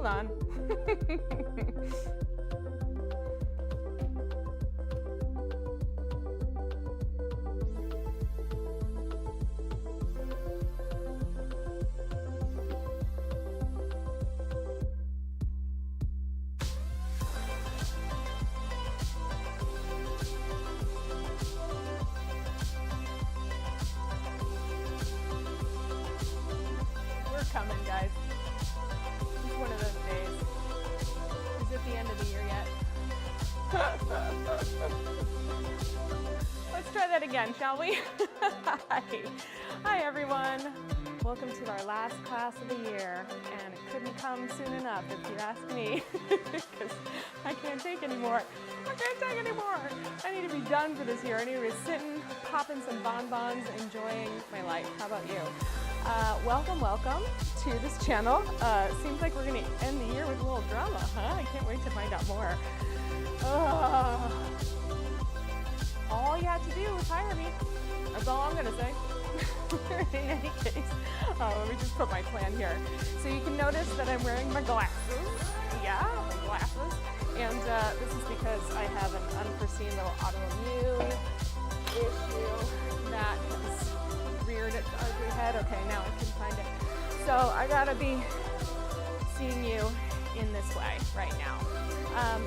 Hold on. Coming, guys. It's one of those days. Is it the end of the year yet? Let's try that again, shall we? Hi everyone. Welcome to our last class of the year, and it couldn't come soon enough if you ask me, because I can't take anymore. I can't take anymore. I need to be done for this year. I need to be sitting, popping some bonbons, enjoying my life. How about you? Welcome to this channel. Seems like we're gonna end the year with a little drama, huh? I can't wait to find out more. All you have to do is hire me. That's all I'm gonna say. In any case, let me just put my plan here. So you can notice that I'm wearing my glasses. Yeah, my glasses. And this is because I have an unforeseen little autoimmune issue that has reared its ugly head. Okay, now I can find it. So I gotta be seeing you in this way right now.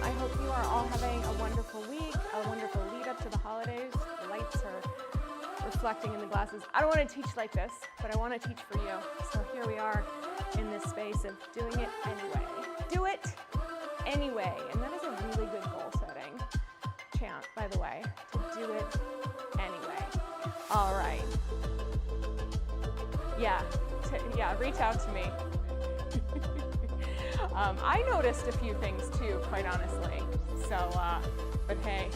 I hope you are all having a wonderful week, a wonderful lead up to the holidays. The lights are reflecting in the glasses. I don't want to teach like this, but I want to teach for you. So here we are in this space of doing it anyway. Do it anyway. And that is a really good goal setting chant, by the way, to do it anyway. All right. Yeah, reach out to me. I noticed a few things too, quite honestly. So, but hey,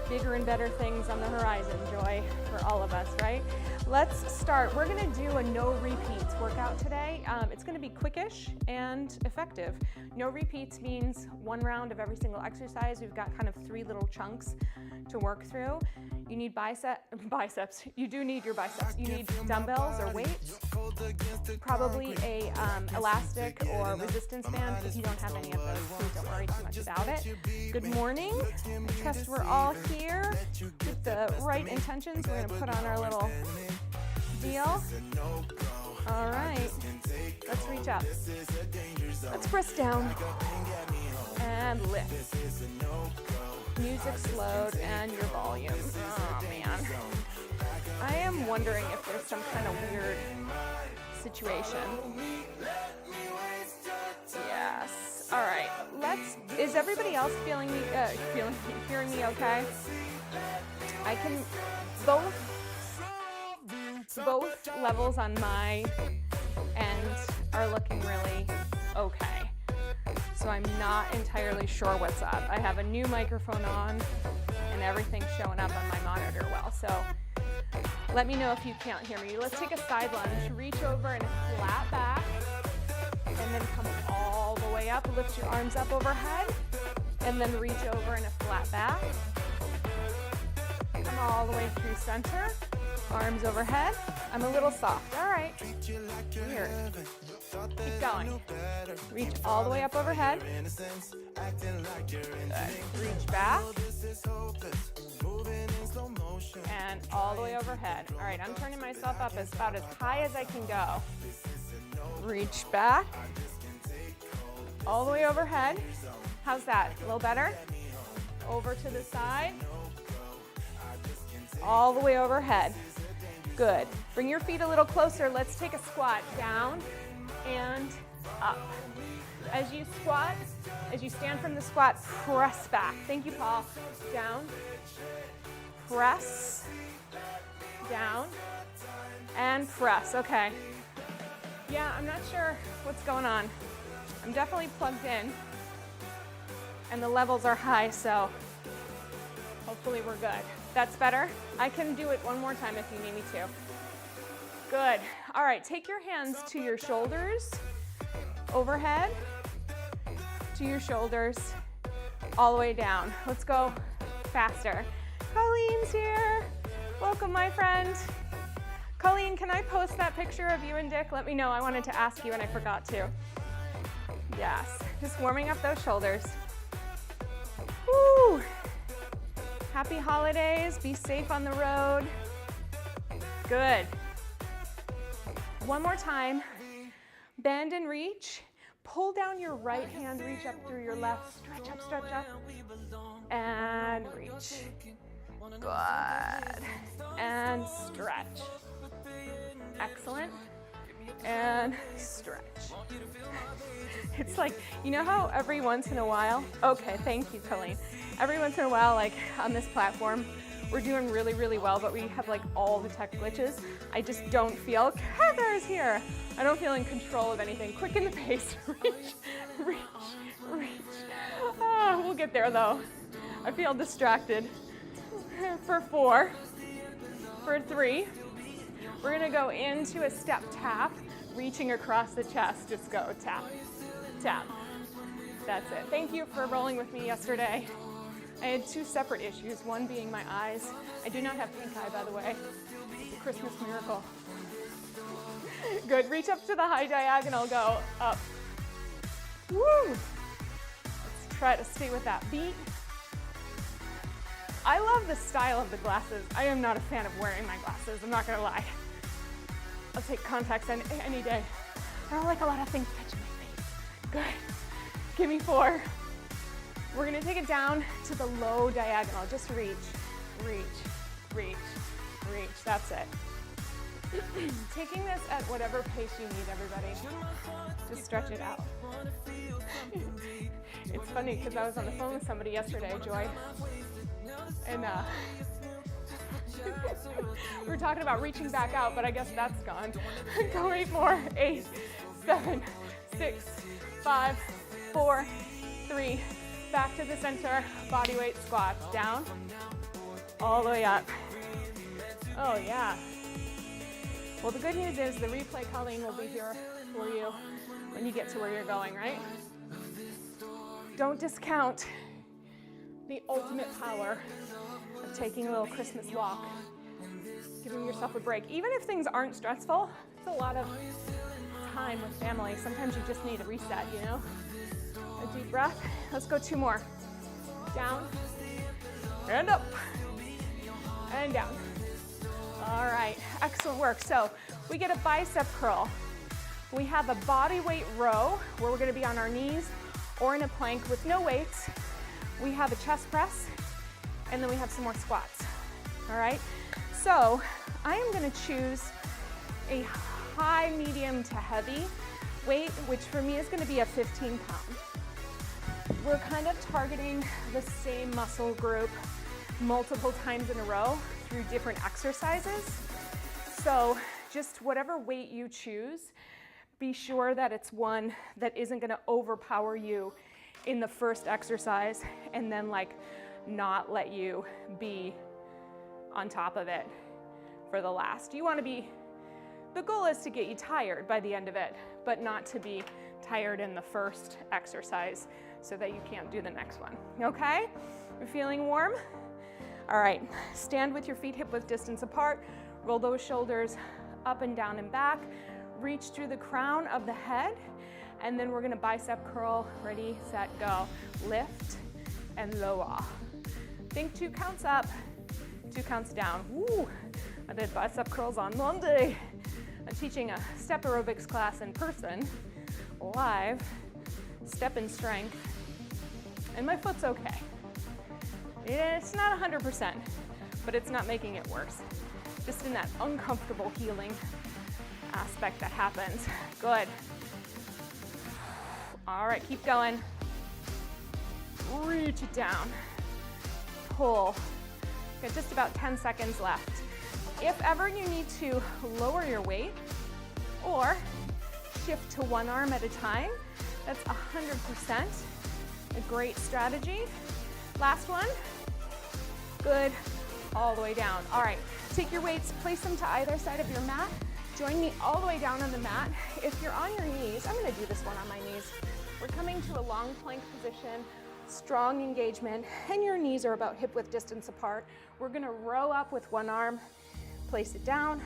bigger and better things on the horizon, Joy, for all of us, right? Let's start. We're gonna do a no repeats workout today. It's gonna be quickish and effective. No repeats means one round of every single exercise. We've got kind of 3 little chunks to work through. You need biceps. You do need your biceps. You need dumbbells or weights, probably a elastic or resistance band. If you don't have any of those, please don't worry too much about it. Good morning. I trust we're all here with the right intentions. We're gonna put on our little deal. All right, let's reach up. Let's press down and lift. Music slowed and your volume. Oh man. I am wondering if there's some kind of weird situation. Yes. All right. Is everybody else hearing me okay? I can both levels on my end are looking really okay. So I'm not entirely sure what's up. I have a new microphone on and everything's showing up on my monitor well. So let me know if you can't hear me. Let's take a side lunge. Reach over in a flat back and then come all the way up. Lift your arms up overhead and then reach over in a flat back. Come all the way through center. Arms overhead. I'm a little soft. All right. Weird. Keep going. Reach all the way up overhead. Good. Reach back. And all the way overhead. All right, I'm turning myself up about as high as I can go. Reach back. All the way overhead. How's that? A little better? Over to the side. All the way overhead. Good. Bring your feet a little closer. Let's take a squat. Down and up. As you squat, as you stand from the squat, press back. Thank you, Paul. Down. Press. Down. And press. Okay. Yeah, I'm not sure what's going on. I'm definitely plugged in. And the levels are high, so hopefully we're good. That's better. I can do it one more time if you need me to. Good. All right, take your hands to your shoulders, overhead, to your shoulders, all the way down. Let's go faster. Colleen's here. Welcome, my friend. Colleen, can I post that picture of you and Dick? Let me know. I wanted to ask you and I forgot to. Yes, just warming up those shoulders. Woo! Happy holidays, be safe on the road. Good. One more time, bend and reach. Pull down your right hand, reach up through your left, stretch up, and reach. Good. And stretch. Excellent. And stretch. It's like, you know how every once in a while, okay, thank you, Colleen. Every once in a while, like on this platform, we're doing really, really well, but we have like all the tech glitches. I just don't feel, Heather's here. I don't feel in control of anything. Quicken the pace, reach. Ah, we'll get there though. I feel distracted. For 4, for 3, we're gonna go into a step tap, reaching across the chest. Just go tap, tap. That's it. Thank you for rolling with me yesterday. I had 2 separate issues, one being my eyes. I do not have pink eye, by the way. It's a Christmas miracle. Good, reach up to the high diagonal, go up. Woo! Let's try to stay with that beat. I love the style of the glasses. I am not a fan of wearing my glasses, I'm not gonna lie. I'll take contacts any day. I don't like a lot of things touching my face. Good. Give me 4. We're gonna take it down to the low diagonal. Just reach, reach, reach, reach. That's it. Taking this at whatever pace you need, everybody. Just stretch it out. It's funny because I was on the phone with somebody yesterday, Joy, and we were talking about reaching back out, but I guess that's gone. Go 8 more. 8, 7, 6, 5, 4, 3. Back to the center. Body weight squats. Down. All the way up. Oh yeah. Well, the good news is the replay, Colleen, will be here for you when you get to where you're going, right? Don't discount the ultimate power of taking a little Christmas walk, giving yourself a break. Even if things aren't stressful, it's a lot of time with family. Sometimes you just need a reset, you know? A deep breath. Let's go 2 more. Down, and up, and down. All right, excellent work. So we get a bicep curl. We have a body weight row where we're gonna be on our knees or in a plank with no weights. We have a chest press, and then we have some more squats. All right, so I am gonna choose a high, medium to heavy weight, which for me is gonna be a 15 pound. We're kind of targeting the same muscle group multiple times in a row through different exercises. So just whatever weight you choose, be sure that it's one that isn't gonna overpower you in the first exercise and then like not let you be on top of it for the last. You wanna be, the goal is to get you tired by the end of it, but not to be tired in the first exercise so that you can't do the next one, okay? You're feeling warm? All right, stand with your feet hip-width distance apart, roll those shoulders up and down and back, reach through the crown of the head, and then we're gonna bicep curl, ready, set, go. Lift and lower. Think 2 counts up, 2 counts down. Woo, I did bicep curls on Monday. I'm teaching a step aerobics class in person, live, step in strength, and my foot's okay. It's not 100%, but it's not making it worse. Just in that uncomfortable healing aspect that happens. Good. All right, keep going. Reach it down. Pull. Got just about 10 seconds left. If ever you need to lower your weight or shift to one arm at a time, that's 100% a great strategy. Last one. Good. All the way down. All right, take your weights, place them to either side of your mat. Join me all the way down on the mat. If you're on your knees, I'm gonna do this one on my knees. We're coming to a long plank position, strong engagement, and your knees are about hip-width distance apart. We're gonna row up with one arm, place it down,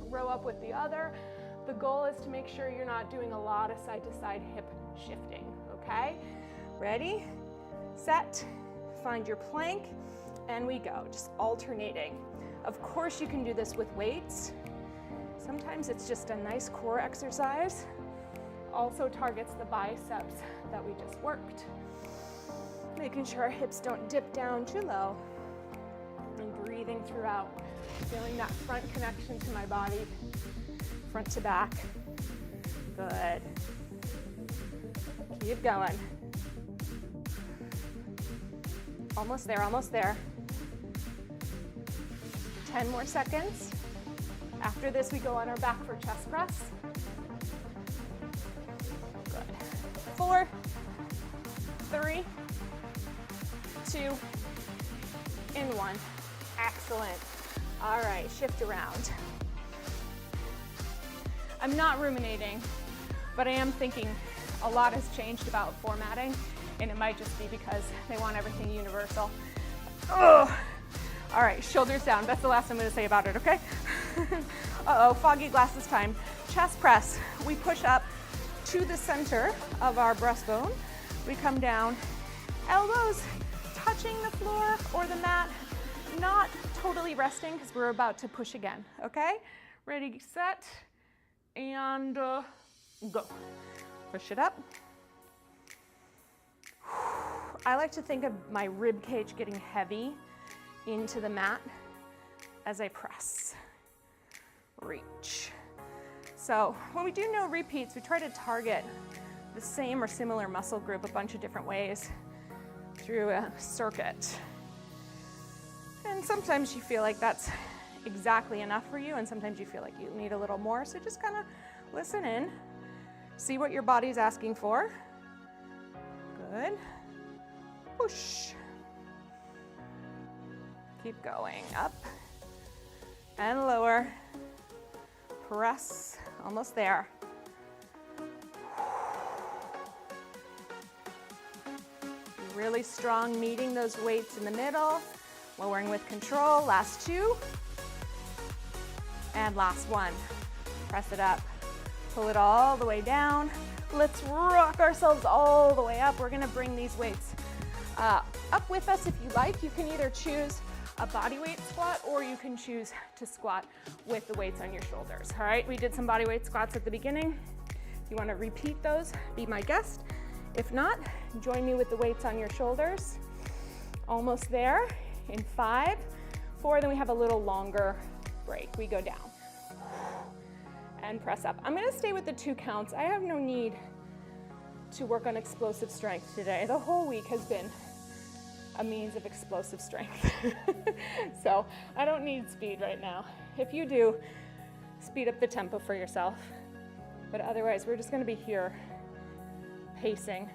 row up with the other. The goal is to make sure you're not doing a lot of side-to-side hip shifting. okay? Ready, set, find your plank, and we go, just alternating. Of course you can do this with weights. Sometimes it's just a nice core exercise. Also targets the biceps that we just worked. Making sure our hips don't dip down too low. And breathing throughout, feeling that front connection to my body, front to back. Good. Keep going. Almost there, almost there. 10 more seconds. After this, we go on our back for chest press. Good. 4, 3, 2, and 1. Excellent. All right, shift around. I'm not ruminating, but I am thinking a lot has changed about formatting, and it might just be because they want everything universal. Ugh. All right, shoulders down. That's the last I'm going to say about it, okay? Uh-oh, foggy glasses time. Chest press. We push up to the center of our breastbone. We come down, elbows touching the floor or the mat, not totally resting because we're about to push again, okay? Ready, set, and go. Push it up. I like to think of my rib cage getting heavy into the mat as I press. Reach. So when we do no repeats, we try to target the same or similar muscle group a bunch of different ways through a circuit. And sometimes you feel like that's exactly enough for you, and sometimes you feel like you need a little more. So just kind of listen in, see what your body's asking for. Good. Push. Keep going, up and lower. Press, almost there. Really strong, meeting those weights in the middle, lowering with control. Last 2, and last 1. Press it up, pull it all the way down. Let's rock ourselves all the way up. We're gonna bring these weights up with us if you like. You can either choose a body weight squat, or you can choose to squat with the weights on your shoulders. All right, we did some body weight squats at the beginning. If you want to repeat those, be my guest. If not, join me with the weights on your shoulders. Almost there in 5, 4, then we have a little longer break. We go down and press up. I'm going to stay with the 2 counts. I have no need to work on explosive strength today. The whole week has been a means of explosive strength. So I don't need speed right now. If you do, speed up the tempo for yourself. But otherwise, we're just gonna be here pacing.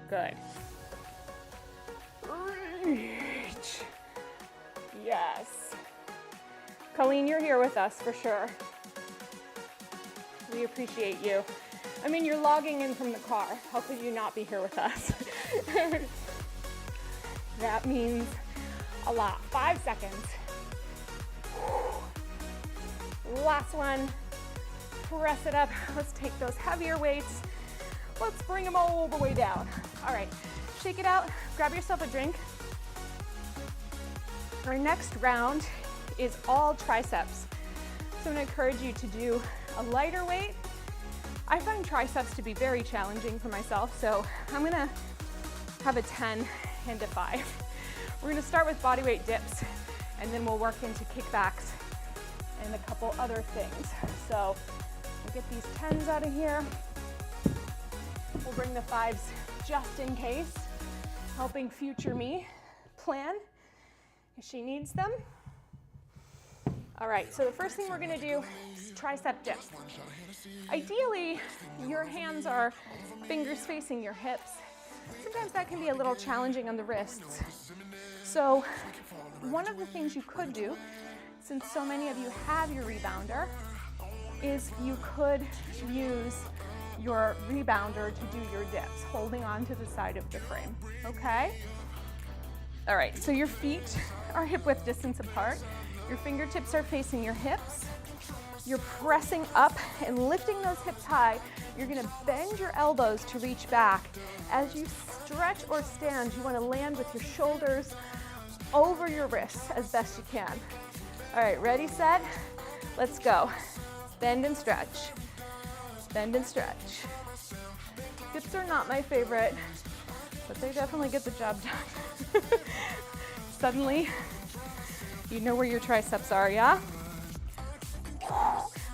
Good. Reach. Yes. Colleen, you're here with us for sure. We appreciate you. I mean, you're logging in from the car. How could you not be here with us? That means a lot. 5 seconds. Last one. Press it up. Let's take those heavier weights. Let's bring them all the way down. All right, shake it out. Grab yourself a drink. Our next round is all triceps. So I'm gonna encourage you to do a lighter weight. I find triceps to be very challenging for myself, so I'm gonna have a 10 and a 5. We're gonna start with body weight dips, and then we'll work into kickbacks and a couple other things. So we'll get these 10s out of here. We'll bring the 5s just in case, helping future me plan if she needs them. All right, so the first thing we're gonna do is tricep dip. Ideally, your hands are fingers facing your hips. Sometimes that can be a little challenging on the wrists. So one of the things you could do, since so many of you have your rebounder, is you could use your rebounder to do your dips, holding on to the side of the frame, okay? All right, so your feet are hip width distance apart. Your fingertips are facing your hips. You're pressing up and lifting those hips high. You're gonna bend your elbows to reach back. As you stretch or stand, you wanna land with your shoulders over your wrists as best you can. All right, ready, set, let's go. Bend and stretch, bend and stretch. Dips are not my favorite, but they definitely get the job done. Suddenly, you know where your triceps are, yeah?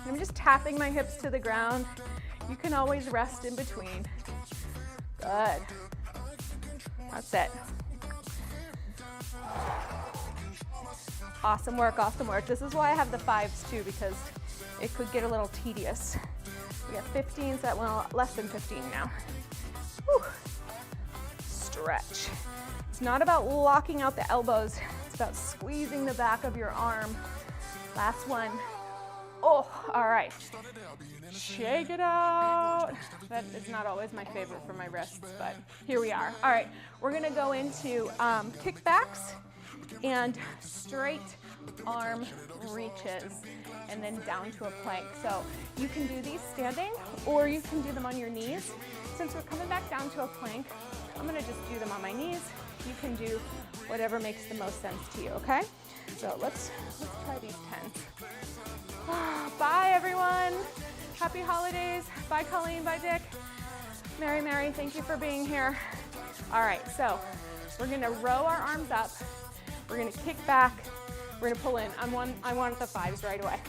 I'm just tapping my hips to the ground. You can always rest in between. Good. That's it. Awesome work, awesome work. This is why I have the 5s too, because it could get a little tedious. We got 15s, that went less than 15 now. Whew. Stretch. It's not about locking out the elbows. It's about squeezing the back of your arm. Last one. Oh, all right. Shake it out. That is not always my favorite for my wrists, but here we are. All right, we're gonna go into kickbacks and straight arm reaches, and then down to a plank. So you can do these standing, or you can do them on your knees. Since we're coming back down to a plank, I'm gonna just do them on my knees. You can do whatever makes the most sense to you, okay? So let's try these 10s. Bye, everyone. Happy holidays. Bye, Colleen. Bye, Dick. Mary, thank you for being here. All right, so we're gonna row our arms up. We're gonna kick back. We're gonna pull in. I want the 5s right away.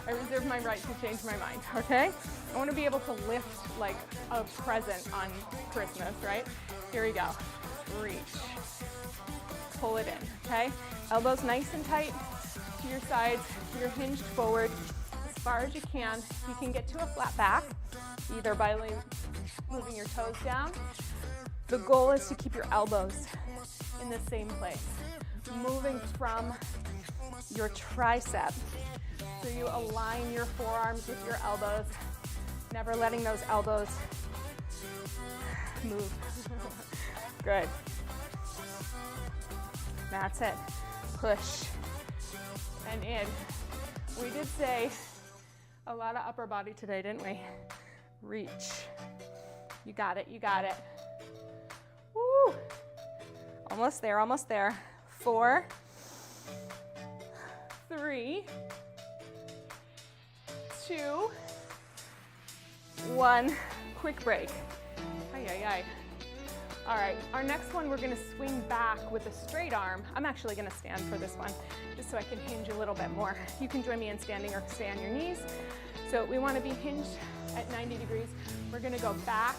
I reserve my right to change my mind, okay? I wanna be able to lift like a present on Christmas, right? Here we go. Reach. Pull it in, okay? Elbows nice and tight to your sides. You're hinged forward as far as you can. You can get to a flat back, either by moving your toes down. The goal is to keep your elbows in the same place. Moving from your tricep. So you align your forearms with your elbows, never letting those elbows move. Good. That's it. Push and in. We did say a lot of upper body today, didn't we? Reach. You got it, you got it. Woo! Almost there, almost there. 4, 3, 2, 1. Quick break. Ay, ay, ay. All right, our next one, we're gonna swing back with a straight arm. I'm actually gonna stand for this one, just so I can hinge a little bit more. You can join me in standing or stay on your knees. So we wanna be hinged at 90 degrees. We're gonna go back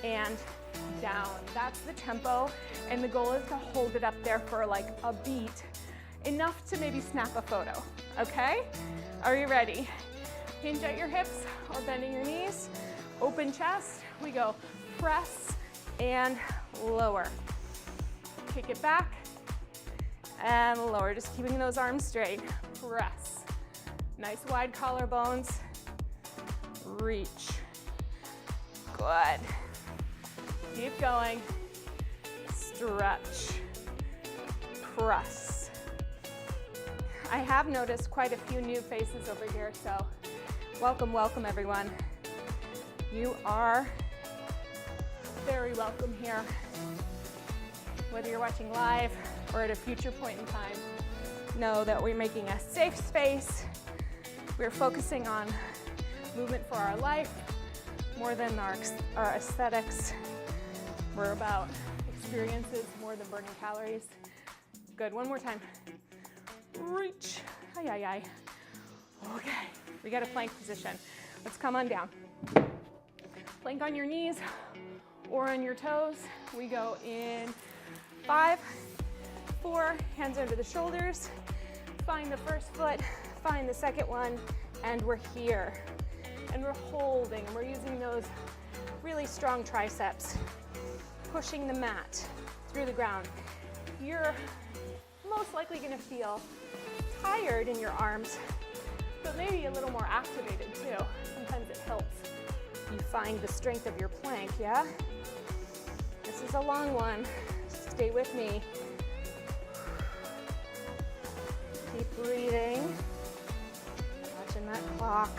and down. That's the tempo, and the goal is to hold it up there for like a beat, enough to maybe snap a photo, okay? Are you ready? Hinge at your hips or bending your knees, open chest. We go press and lower. Kick it back and lower, just keeping those arms straight. Press. Nice wide collarbones. Reach. Good. Keep going. Stretch. Press. I have noticed quite a few new faces over here, so welcome, welcome everyone. You are very welcome here. Whether you're watching live or at a future point in time, know that we're making a safe space. We're focusing on movement for our life more than our aesthetics. We're about experiences more than burning calories. Good, one more time. Reach. Ay, ay, ay. Okay, we got a plank position. Let's come on down. Plank on your knees or on your toes. We go in 5, 4, hands under the shoulders. Find the first foot, find the second one, and we're here. And we're holding, and we're using those really strong triceps, pushing the mat through the ground. You're most likely gonna feel tired in your arms, but maybe a little more activated too. Sometimes it helps you find the strength of your plank, yeah? This is a long one. Stay with me. Keep breathing. that clock.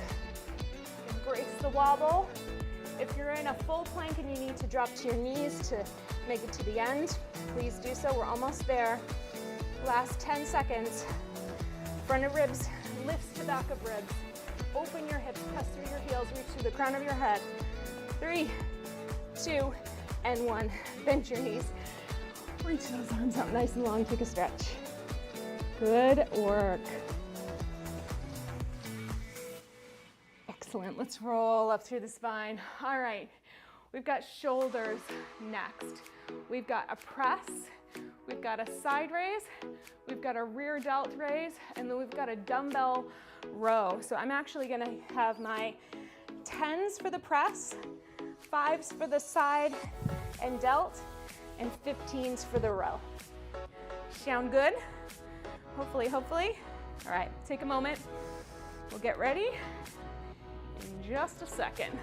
Embrace the wobble. If you're in a full plank and you need to drop to your knees to make it to the end, please do so. We're almost there. Last 10 seconds. Front of ribs lifts to back of ribs. Open your hips, press through your heels, reach to the crown of your head. 3, 2, and 1. Bend your knees. Reach those arms out nice and long. Take a stretch. Good work. Excellent. Let's roll up through the spine. All right. We've got shoulders next. We've got a press. We've got a side raise. We've got a rear delt raise. And then we've got a dumbbell row. So I'm actually going to have my 10s for the press, 5s for the side and delt, and 15s for the row. Sound good? Hopefully, hopefully. All right, take a moment. We'll get ready in just a second.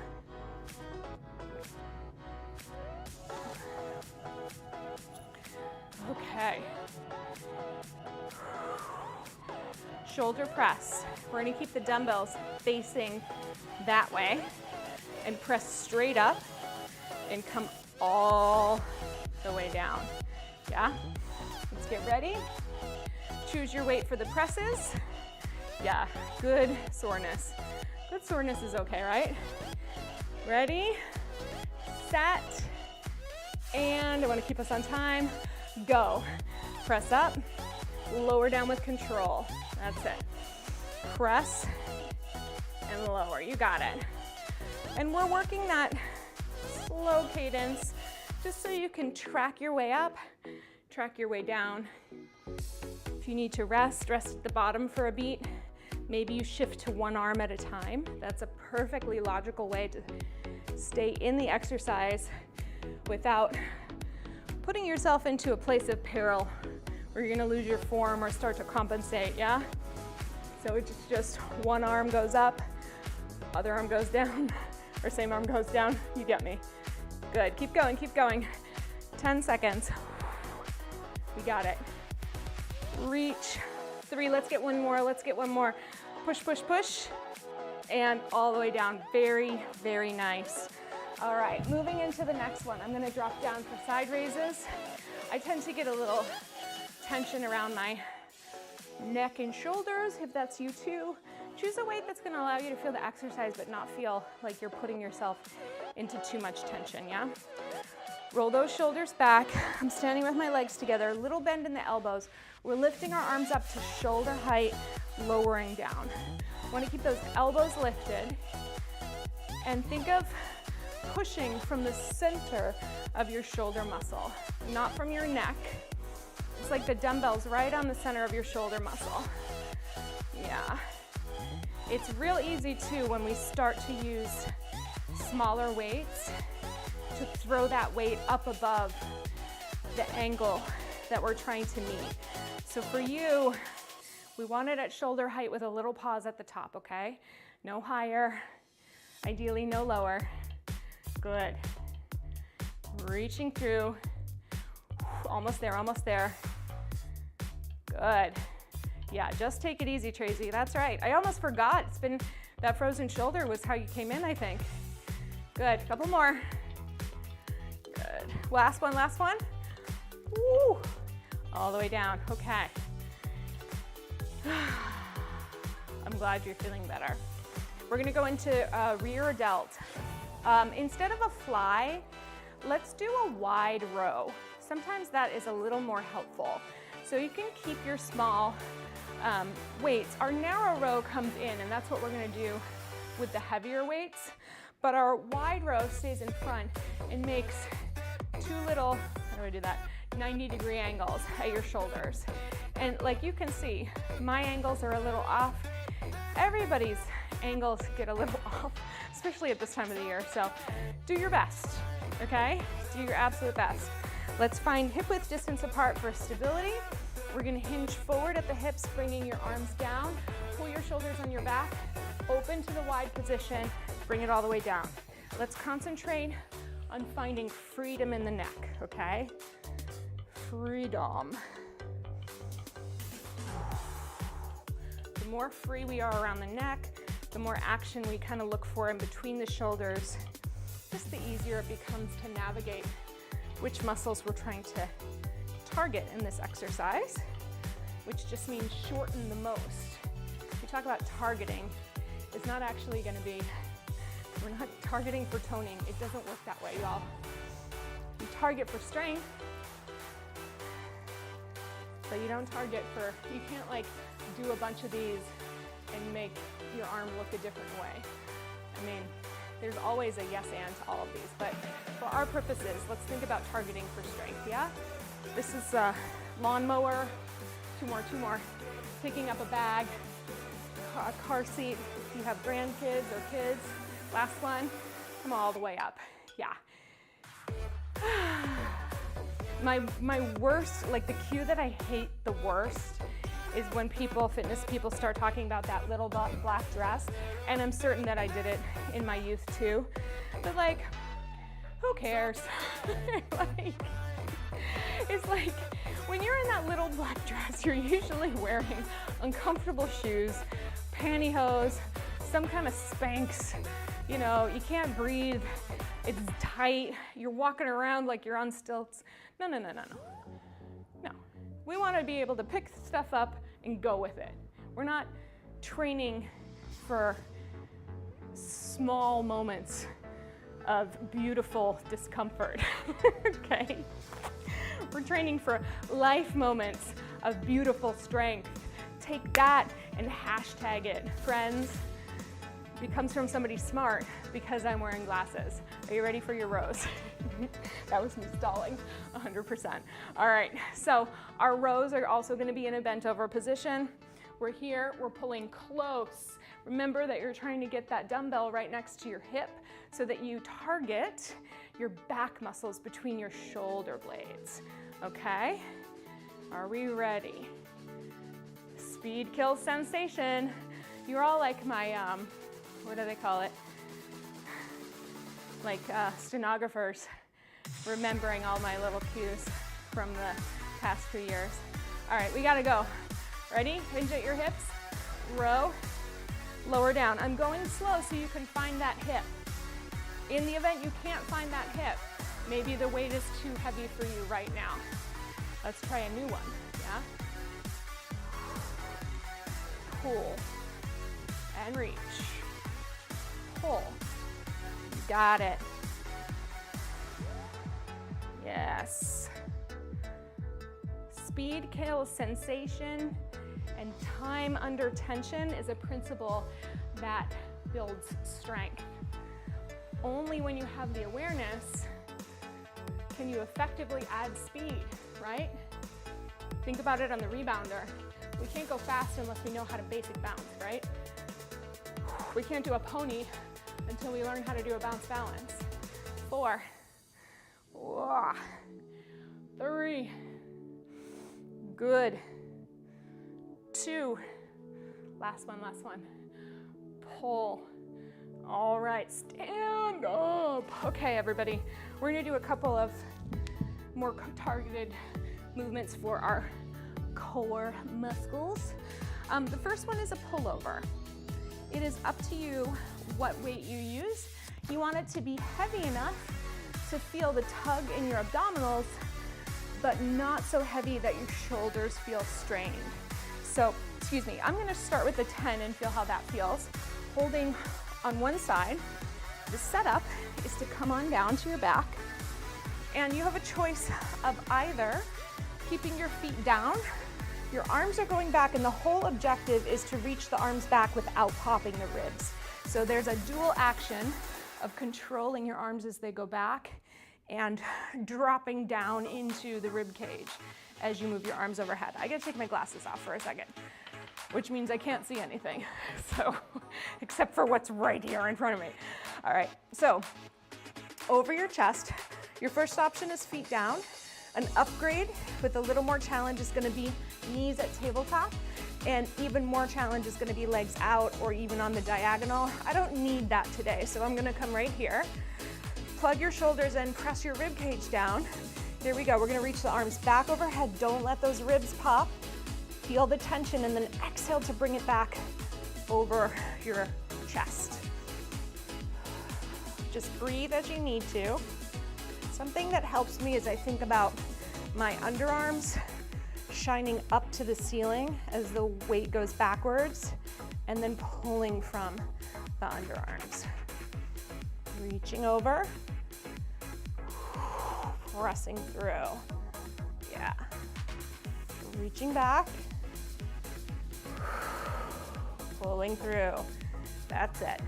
Okay. Shoulder press. We're gonna keep the dumbbells facing that way and press straight up and come all the way down. Yeah? Let's get ready. Choose your weight for the presses. Yeah, good soreness. Good soreness is okay, right? Ready, set, and I wanna keep us on time. Go. Press up, lower down with control. That's it. Press and lower. You got it. And we're working that slow cadence just so you can track your way up, track your way down. If you need to rest at the bottom for a beat. Maybe you shift to one arm at a time. That's a perfectly logical way to stay in the exercise without putting yourself into a place of peril where you're gonna lose your form or start to compensate, yeah? So it's just one arm goes up, other arm goes down, or same arm goes down, you get me. Good, keep going, keep going. 10 seconds. We got it. Reach. 3, let's get one more, let's get one more. Push, push, push, and all the way down. Very, very nice. All right, moving into the next one. I'm gonna drop down for side raises. I tend to get a little tension around my neck and shoulders. If that's you too, choose a weight that's gonna allow you to feel the exercise but not feel like you're putting yourself into too much tension, yeah? Roll those shoulders back. I'm standing with my legs together, little bend in the elbows. We're lifting our arms up to shoulder height, lowering down. Want to keep those elbows lifted and think of pushing from the center of your shoulder muscle, not from your neck. It's like the dumbbells right on the center of your shoulder muscle. Yeah. It's real easy too when we start to use smaller weights to throw that weight up above the angle that we're trying to meet. So for you, we want it at shoulder height with a little pause at the top, okay? No higher, ideally no lower. Good. Reaching through. Almost there, almost there. Good. Yeah, just take it easy, Tracy. That's right. I almost forgot. It's been, that frozen shoulder was how you came in, I think. Good, couple more. Good. Last one, last one. Woo. All the way down, okay. I'm glad you're feeling better. We're gonna go into rear delt. Instead of a fly, let's do a wide row. Sometimes that is a little more helpful. So you can keep your small weights. Our narrow row comes in, and that's what we're gonna do with the heavier weights. But our wide row stays in front and makes two little, how do I do that? 90-degree angles at your shoulders. And like you can see, my angles are a little off. Everybody's angles get a little off, especially at this time of the year. So do your best, okay? Do your absolute best. Let's find hip width distance apart for stability. We're gonna hinge forward at the hips, bringing your arms down. Pull your shoulders on your back, open to the wide position, bring it all the way down. Let's concentrate on finding freedom in the neck, okay? Freedom. The more free we are around the neck, the more action we kind of look for in between the shoulders, just the easier it becomes to navigate which muscles we're trying to target in this exercise, which just means shorten the most. We talk about targeting. It's not actually going to be, we're not targeting for toning. It doesn't work that way, y'all. You target for strength, but you don't target for, you can't like do a bunch of these and make your arm look a different way. I mean, there's always a yes and to all of these, but for our purposes, let's think about targeting for strength, yeah? This is a lawnmower, two more, picking up a bag, a car seat, if you have grandkids or kids, last one, come all the way up, yeah. My worst, like the cue that I hate the worst is when fitness people start talking about that little black dress, and I'm certain that I did it in my youth too, but like, who cares? It's like, when you're in that little black dress, you're usually wearing uncomfortable shoes, pantyhose, some kind of Spanx, you know, you can't breathe, it's tight, you're walking around like you're on stilts. No. We want to be able to pick stuff up and go with it. We're not training for small moments of beautiful discomfort, okay? We're training for life moments of beautiful strength. Take that and hashtag it. Friends, it comes from somebody smart because I'm wearing glasses. Are you ready for your rows? That was me stalling, 100%. All right, so our rows are also gonna be in a bent over position. We're here, we're pulling close. Remember that you're trying to get that dumbbell right next to your hip so that you target your back muscles between your shoulder blades, okay? Are we ready? Speed kills sensation. You're all like my, what do they call it? Like stenographers, remembering all my little cues from the past few years. All right, we gotta go. Ready? Hinge at your hips, row, lower down. I'm going slow so you can find that hip. In the event you can't find that hip, maybe the weight is too heavy for you right now. Let's try a new one, yeah? Pull and reach. Pull. You got it. Yes. Speed kills sensation, and time under tension is a principle that builds strength. Only when you have the awareness can you effectively add speed, right? Think about it on the rebounder. We can't go fast unless we know how to basic bounce, right? We can't do a pony until we learn how to do a bounce balance. 4, 3, good, 2, last one, pull. All right, stand up. Okay, everybody, we're gonna do a couple of more targeted movements for our core muscles. The first one is a pullover. It is up to you what weight you use. You want it to be heavy enough to feel the tug in your abdominals, but not so heavy that your shoulders feel strained. So, excuse me, I'm gonna start with the 10 and feel how that feels. Holding on one side, the setup is to come on down to your back, and you have a choice of either keeping your feet down, your arms are going back, and the whole objective is to reach the arms back without popping the ribs. So there's a dual action of controlling your arms as they go back and dropping down into the rib cage as you move your arms overhead. I gotta take my glasses off for a second, which means I can't see anything, so, except for what's right here in front of me. All right, so over your chest, your first option is feet down. An upgrade with a little more challenge is gonna be knees at tabletop, and even more challenge is gonna be legs out or even on the diagonal. I don't need that today, so I'm gonna come right here. Plug your shoulders in, press your rib cage down. Here we go, we're gonna reach the arms back overhead. Don't let those ribs pop. Feel the tension, and then exhale to bring it back over your chest. Just breathe as you need to. Something that helps me is I think about my underarms shining up to the ceiling as the weight goes backwards, and then pulling from the underarms. Reaching over, pressing through. Yeah. Reaching back, pulling through. That's it.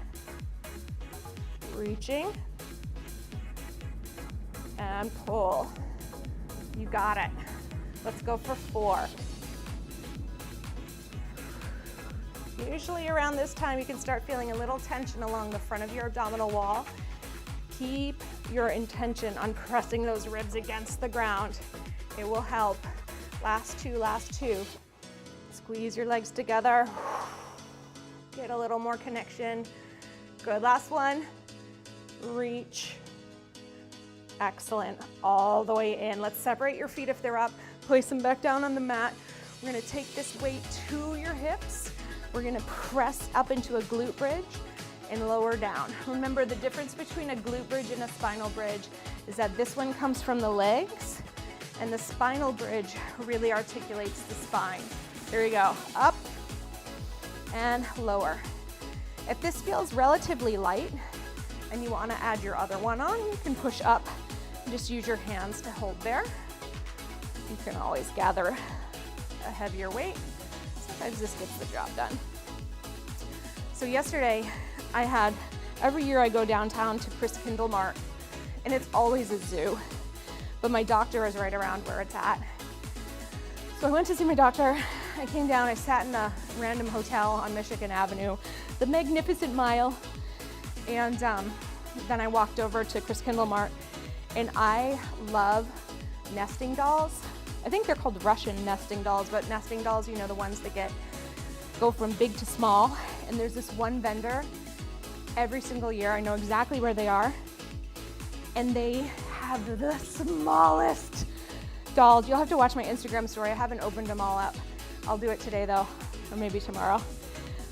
Reaching and pull. You got it. Let's go for 4. Usually around this time you can start feeling a little tension along the front of your abdominal wall. Keep your intention on pressing those ribs against the ground. It will help. Last 2, last 2. Squeeze your legs together. Get a little more connection. Good, last one. Reach. Excellent, all the way in. Let's separate your feet if they're up. Place them back down on the mat. We're gonna take this weight to your hips. We're gonna press up into a glute bridge and lower down. Remember, the difference between a glute bridge and a spinal bridge is that this one comes from the legs, and the spinal bridge really articulates the spine. There you go, up and lower. If this feels relatively light and you wanna add your other one on, you can push up. Just use your hands to hold there. You can always gather a heavier weight. Sometimes this gets the job done. So yesterday, every year I go downtown to Christkindl Mart, and it's always a zoo, but my doctor is right around where it's at. So I went to see my doctor. I came down, I sat in a random hotel on Michigan Avenue, the Magnificent Mile, and then I walked over to Christkindl Mart, and I love nesting dolls. I think they're called Russian nesting dolls, but nesting dolls, you know, the ones that go from big to small. And there's this one vendor every single year. I know exactly where they are. And they have the smallest dolls. You'll have to watch my Instagram story. I haven't opened them all up. I'll do it today though, or maybe tomorrow.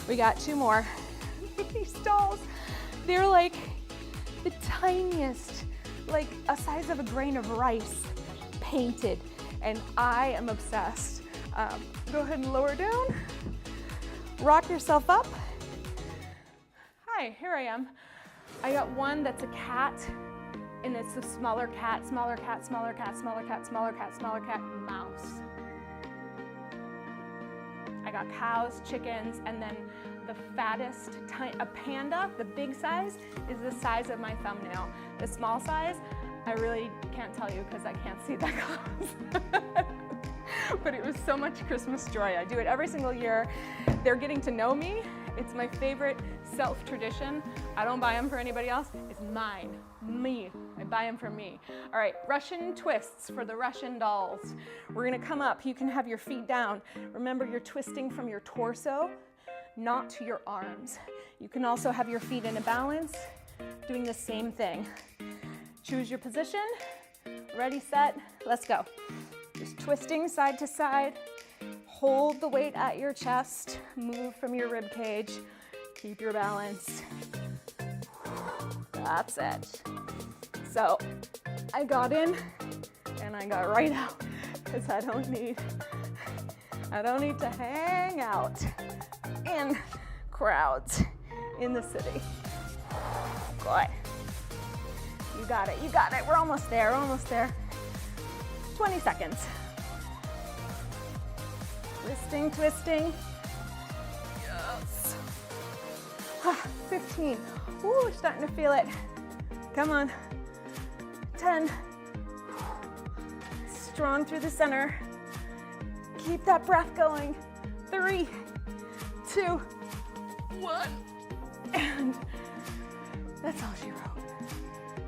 We got 2 more. These dolls, they're like the tiniest, like a size of a grain of rice, painted, and I am obsessed. Go ahead and lower down. Rock yourself up. Hi, here I am. I got one that's a cat, and it's a smaller cat, smaller cat, smaller cat, smaller cat, smaller cat, smaller cat, mouse. I got cows, chickens, and then the fattest, a panda, the big size, is the size of my thumbnail. The small size, I really can't tell you because I can't see that close. But it was so much Christmas joy. I do it every single year. They're getting to know me. It's my favorite self-tradition. I don't buy them for anybody else. It's mine, me. I buy them for me. All right, Russian twists for the Russian dolls. We're gonna come up. You can have your feet down. Remember, you're twisting from your torso, not to your arms. You can also have your feet in a balance, doing the same thing. Choose your position. Ready, set, let's go. Just twisting side to side. Hold the weight at your chest. Move from your rib cage. Keep your balance. That's it. So I got in and I got right out because I don't need to hang out in crowds in the city. Good. You got it, you got it. We're almost there, 20 seconds. Twisting, twisting. Yes. 15. Ooh, we're starting to feel it. Come on. 10. Strong through the center. Keep that breath going. 3, 2, 1. And that's all she wrote.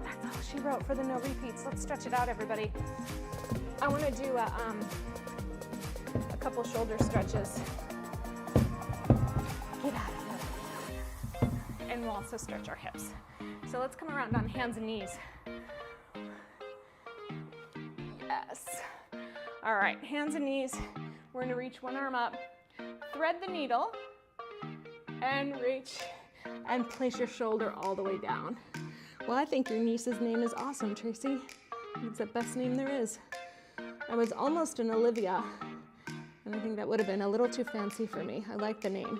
That's all she wrote for the no repeats. Let's stretch it out, everybody. I want to do a couple shoulder stretches. Get out of it. And we'll also stretch our hips. So let's come around on hands and knees. Yes. All right, hands and knees. We're gonna reach one arm up, thread the needle, and reach. and place your shoulder all the way down. Well, I think your niece's name is awesome, Tracy. It's the best name there is. I was almost an Olivia, and I think that would have been a little too fancy for me. I like the name.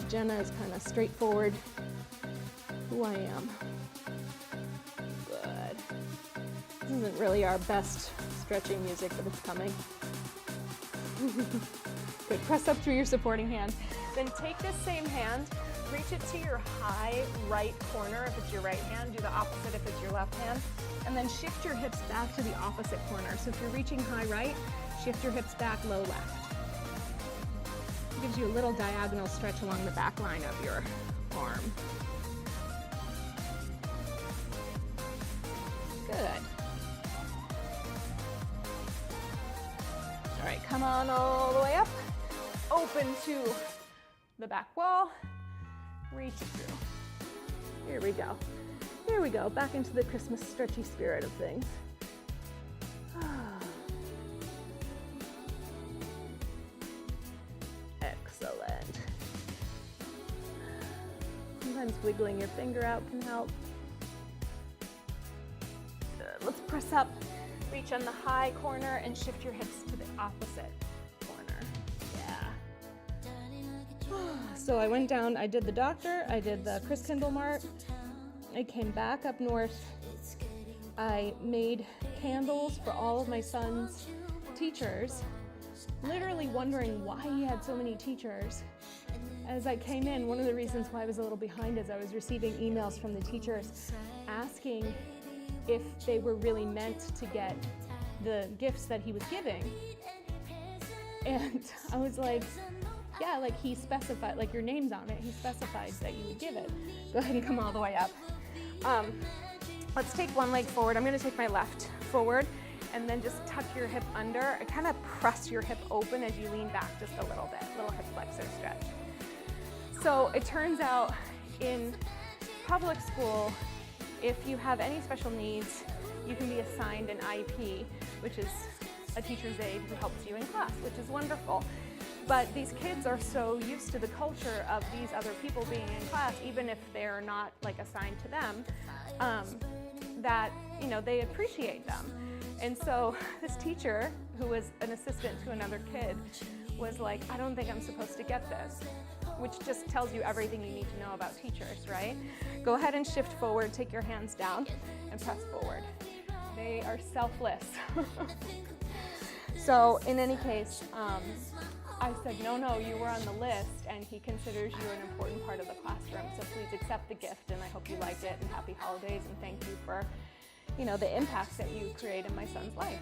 Jenna is kind of straightforward, who I am. Good. This isn't really our best stretching music, but it's coming. Good, press up through your supporting hand. Then take this same hand, reach it to your high right corner if it's your right hand, do the opposite if it's your left hand, and then shift your hips back to the opposite corner. So if you're reaching high right, shift your hips back, low left. It gives you a little diagonal stretch along the back line of your arm. Good. All right, come on all the way up. Open to the back wall. Reach it through. Here we go. Here we go. Back into the Christmas stretchy spirit of things. Excellent. Sometimes wiggling your finger out can help. Good. Let's press up. Reach on the high corner and shift your hips to the opposite corner. Yeah. So I went down, I did the doctor, I did the Chris Kindle Mart, I came back up north, I made candles for all of my son's teachers, literally wondering why he had so many teachers. As I came in, one of the reasons why I was a little behind is I was receiving emails from the teachers asking if they were really meant to get the gifts that he was giving. And I was like, yeah, like he specified, like your name's on it, he specified that you would give it. Go ahead and come all the way up. Let's take one leg forward. I'm gonna take my left forward and then just tuck your hip under. Kind of press your hip open as you lean back just a little bit, little hip flexor stretch. So it turns out in public school, if you have any special needs, you can be assigned an IEP, which is a teacher's aide who helps you in class, which is wonderful. But these kids are so used to the culture of these other people being in class, even if they're not like assigned to them, that they appreciate them. And so this teacher, who was an assistant to another kid, was like, I don't think I'm supposed to get this, which just tells you everything you need to know about teachers, right? Go ahead and shift forward, take your hands down, and press forward. They are selfless. So in any case, I said, no, you were on the list, and he considers you an important part of the classroom, so please accept the gift, and I hope you like it, and happy holidays, and thank you for, the impacts that you create in my son's life.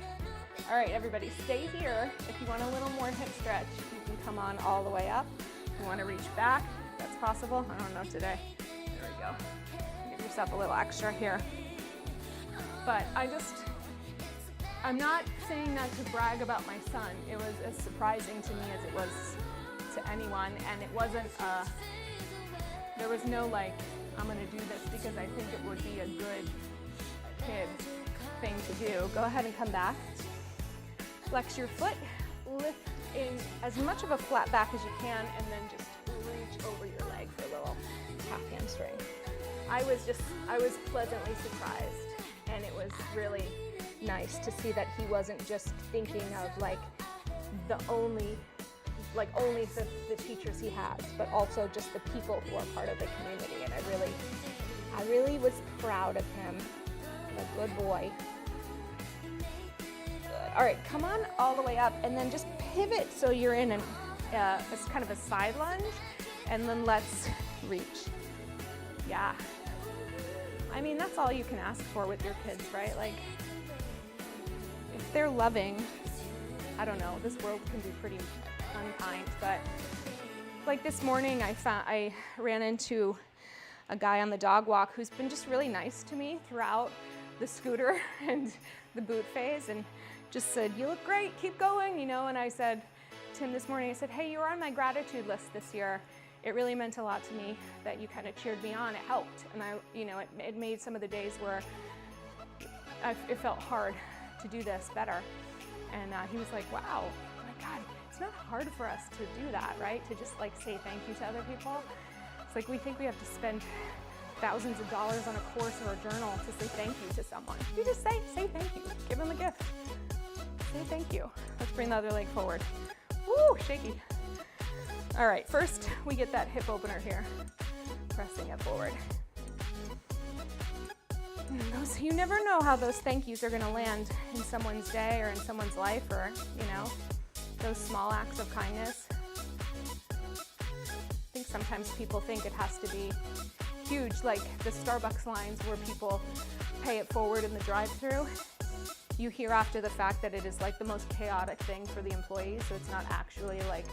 All right, everybody, stay here. If you want a little more hip stretch, you can come on all the way up. If you want to reach back, that's possible. I don't know today. There we go. Give yourself a little extra here. But I'm not saying that to brag about my son. It was as surprising to me as it was to anyone, and it wasn't, there was no like, I'm gonna do this because I think it would be a good kid thing to do. Go ahead and come back. Flex your foot, lift in as much of a flat back as you can, and then just reach over your leg for a little half hamstring. I was pleasantly surprised, and it was really nice to see that he wasn't just thinking of like only the teachers he has, but also just the people who are part of the community. And I really was proud of him. A good boy. Good. All right, come on all the way up, and then just pivot so you're in it's kind of a side lunge, and then let's reach. Yeah. I mean, that's all you can ask for with your kids, right? Like, if they're loving, I don't know, this world can be pretty unkind, but like this morning I ran into a guy on the dog walk who's been just really nice to me throughout the scooter and the boot phase, and just said, you look great, keep going, and I said to him this morning, I said, hey, you were on my gratitude list this year. It really meant a lot to me that you kind of cheered me on. It helped, and it made some of the days where it felt hard to do this better. And he was like, wow, oh my God, it's not hard for us to do that, right? To just like say thank you to other people. It's like we think we have to spend thousands of dollars on a course or a journal to say thank you to someone. You just say thank you. Give them a gift. Say thank you. Let's bring the other leg forward. Woo, shaky. All right, first we get that hip opener here. Pressing it forward. You never know how those thank yous are gonna land in someone's day or in someone's life, or, you know, those small acts of kindness. I think sometimes people think it has to be huge, like the Starbucks lines where people pay it forward in the drive-thru. You hear after the fact that it is like the most chaotic thing for the employees, so it's not actually like,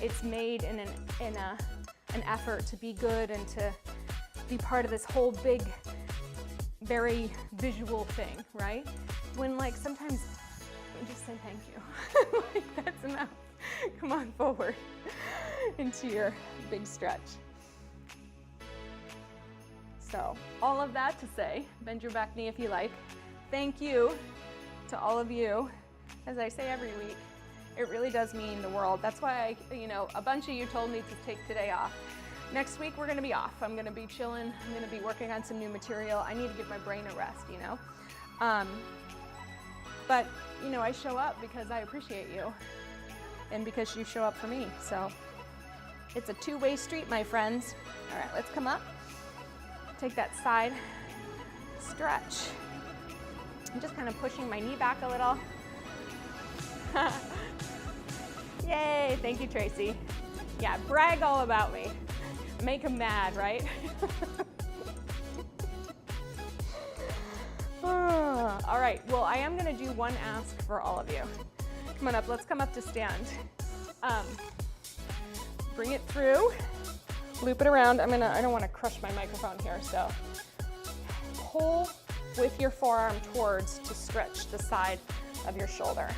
it's made in an effort to be good and to be part of this whole big, very visual thing, right? When like sometimes we just say thank you. Like, that's enough. Come on forward into your big stretch. So all of that to say, bend your back knee if you like. Thank you to all of you. As I say every week, it really does mean the world. That's why a bunch of you told me to take today off. Next week, we're gonna be off. I'm gonna be chilling. I'm gonna be working on some new material. I need to give my brain a rest, you know? But, I show up because I appreciate you and because you show up for me. So it's a two-way street, my friends. All right, let's come up. Take that side stretch. I'm just kind of pushing my knee back a little. Yay, thank you, Tracy. Yeah, brag all about me. Make them mad, right? All right, well, I am gonna do one ask for all of you. Come on up, let's come up to stand. Bring it through, loop it around. I don't wanna crush my microphone here, so pull with your forearm towards to stretch the side of your shoulder.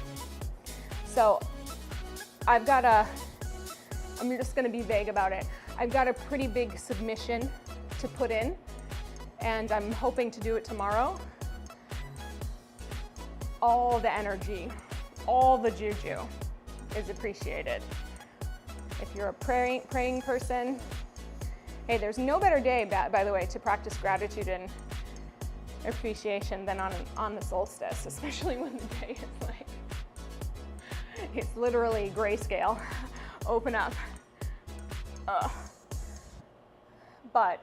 So I'm just gonna be vague about it. I've got a pretty big submission to put in, and I'm hoping to do it tomorrow. All the energy, all the juju is appreciated. If you're a praying person, hey, there's no better day, by the way, to practice gratitude and appreciation than on the solstice, especially when the day is like, it's literally grayscale. Open up. But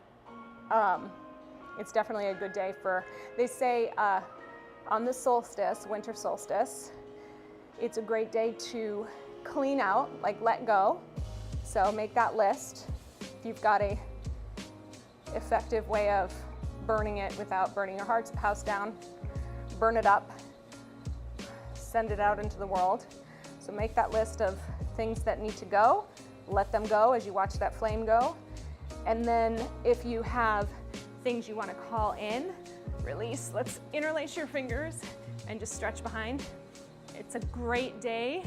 it's definitely a good day for, they say on the solstice, winter solstice, it's a great day to clean out, like let go. So make that list. If you've got a effective way of burning it without burning your house down, burn it up, send it out into the world. So make that list of things that need to go, let them go as you watch that flame go. And then if you have things you want to call in, release. Let's interlace your fingers and just stretch behind. It's a great day,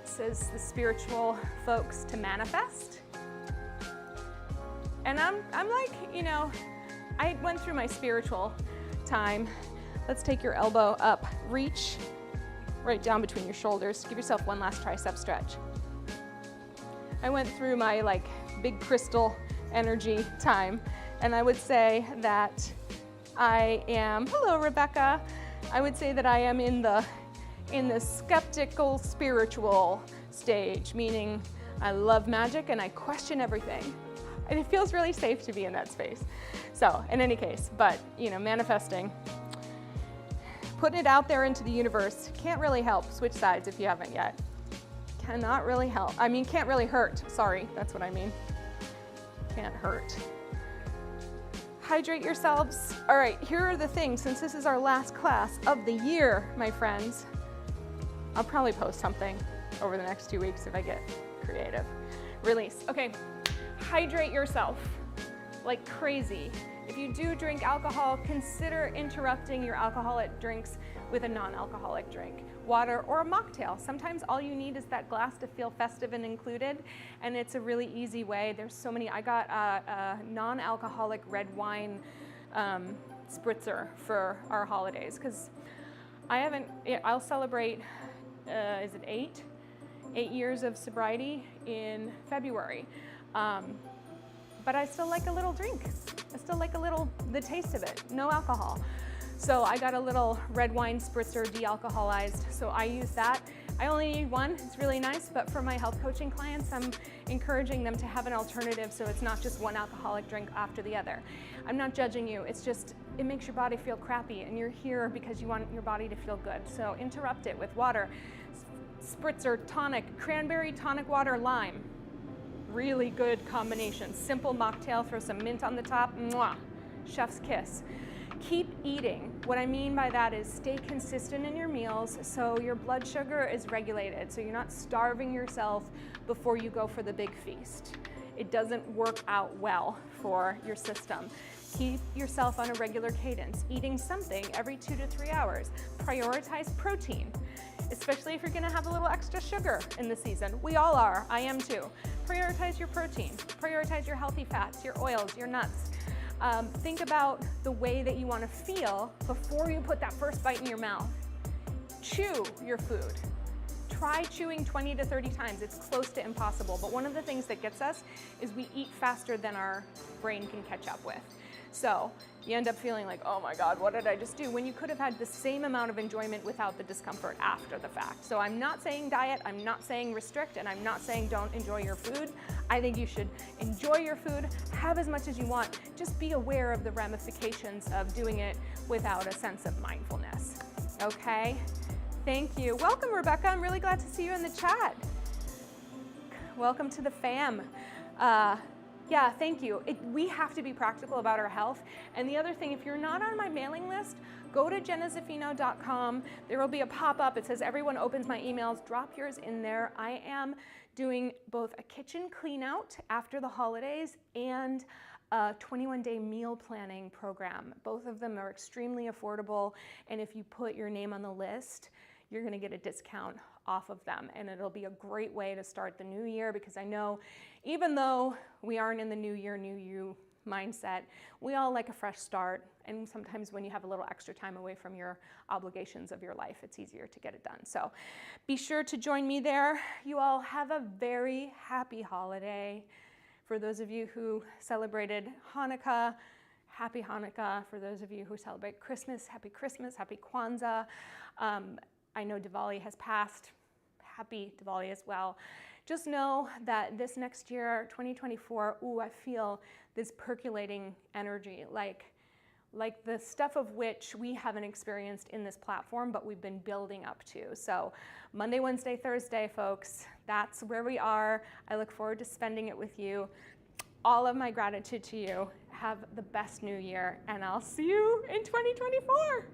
says the spiritual folks, to manifest. And I'm like, I went through my spiritual time. Let's take your elbow up, reach right down between your shoulders. Give yourself one last tricep stretch. I went through my big crystal energy time, and I would say that I am, hello Rebecca, I would say that I am in the skeptical spiritual stage, meaning I love magic and I question everything. And it feels really safe to be in that space. So in any case, but manifesting, putting it out there into the universe can't really help. Switch sides if you haven't yet. Cannot really help. Can't really hurt. Sorry, that's what I mean. Can't hurt. Hydrate yourselves. All right, here are the things. Since this is our last class of the year, my friends, I'll probably post something over the next 2 weeks if I get creative. Release. Okay, hydrate yourself like crazy. If you do drink alcohol, consider interrupting your alcoholic drinks with a non-alcoholic drink, water or a mocktail. Sometimes all you need is that glass to feel festive and included, and it's a really easy way. There's so many. I got a non-alcoholic red wine spritzer for our holidays because I'll celebrate, is it 8 years of sobriety in February. but I still like a little drink. I still like the taste of it, no alcohol. So I got a little red wine spritzer, de-alcoholized, so I use that. I only need one, it's really nice, but for my health coaching clients, I'm encouraging them to have an alternative so it's not just one alcoholic drink after the other. I'm not judging you, it's just, it makes your body feel crappy and you're here because you want your body to feel good. So interrupt it with water. Spritzer, tonic, cranberry, tonic water, lime. Really good combination. Simple mocktail, throw some mint on the top, mwah, chef's kiss. Keep eating. What I mean by that is stay consistent in your meals so your blood sugar is regulated, so you're not starving yourself before you go for the big feast. It doesn't work out well for your system. Keep yourself on a regular cadence, eating something every 2 to 3 hours. Prioritize protein, especially if you're gonna have a little extra sugar in the season. We all are, I am too. Prioritize your protein, prioritize your healthy fats, your oils, your nuts. Think about the way that you want to feel before you put that first bite in your mouth. Chew your food. Try chewing 20 to 30 times. It's close to impossible, but one of the things that gets us is we eat faster than our brain can catch up with. So you end up feeling like, oh my God, what did I just do? When you could have had the same amount of enjoyment without the discomfort after the fact. So I'm not saying diet, I'm not saying restrict, and I'm not saying don't enjoy your food. I think you should enjoy your food, have as much as you want. Just be aware of the ramifications of doing it without a sense of mindfulness. Okay? Thank you. Welcome, Rebecca. I'm really glad to see you in the chat. Welcome to the fam. Yeah, thank you. We have to be practical about our health. And the other thing, if you're not on my mailing list, go to jennazaffino.com. There will be a pop-up. It says everyone opens my emails. Drop yours in there. I am doing both a kitchen clean out after the holidays and a 21-day meal planning program. Both of them are extremely affordable. And if you put your name on the list, you're gonna get a discount off of them. And it'll be a great way to start the new year, because I know even though we aren't in the new year, new you mindset, we all like a fresh start. And sometimes when you have a little extra time away from your obligations of your life, it's easier to get it done. So be sure to join me there. You all have a very happy holiday. For those of you who celebrated Hanukkah, happy Hanukkah. For those of you who celebrate Christmas, happy Kwanzaa. I know Diwali has passed. Happy Diwali as well. Just know that this next year, 2024, I feel this percolating energy, like the stuff of which we haven't experienced in this platform, but we've been building up to. So Monday, Wednesday, Thursday, folks, that's where we are. I look forward to spending it with you. All of my gratitude to you. Have the best new year, and I'll see you in 2024.